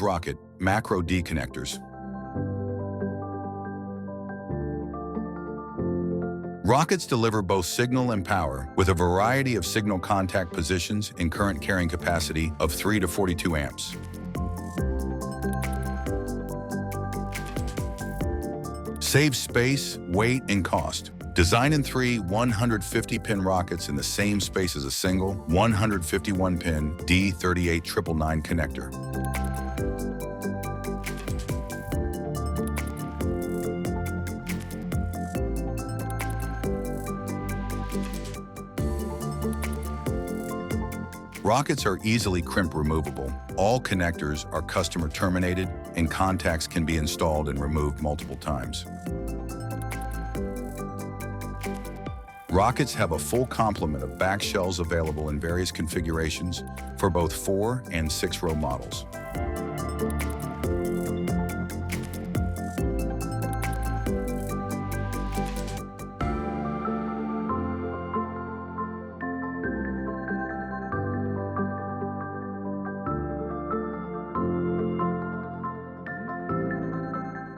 RocKet Macro-D Connectors. Rockets deliver both signal and power with a variety of signal contact positions and current carrying capacity of 3 to 42 amps. Save space, weight, and cost. Design in 3 150-pin rockets in the same space as a single 151-pin D3899 connector. Rockets are easily crimp-removable. All connectors are customer-terminated, and contacts can be installed and removed multiple times. Rockets have a full complement of back shells available in various configurations for both 4- and 6-row models.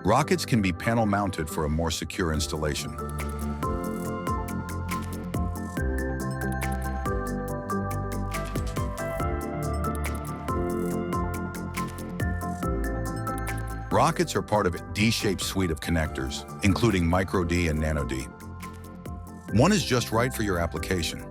Rockets can be panel mounted for a more secure installation. Rockets are part of a D-shaped suite of connectors, including Micro-D and Nano-D. One is just right for your application.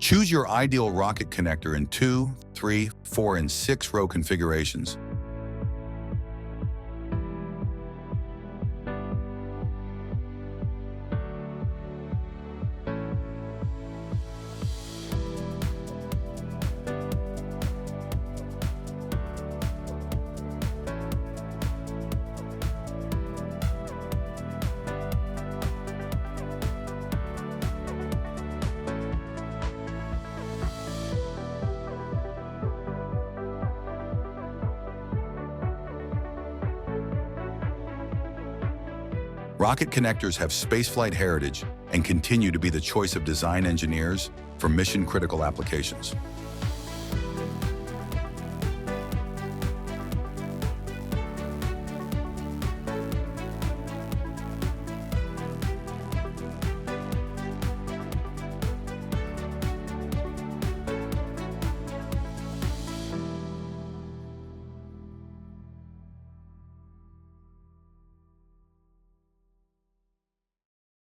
Choose your ideal rocket connector in 2, 3, 4, and 6-row configurations. Rocket connectors have spaceflight heritage and continue to be the choice of design engineers for mission-critical applications.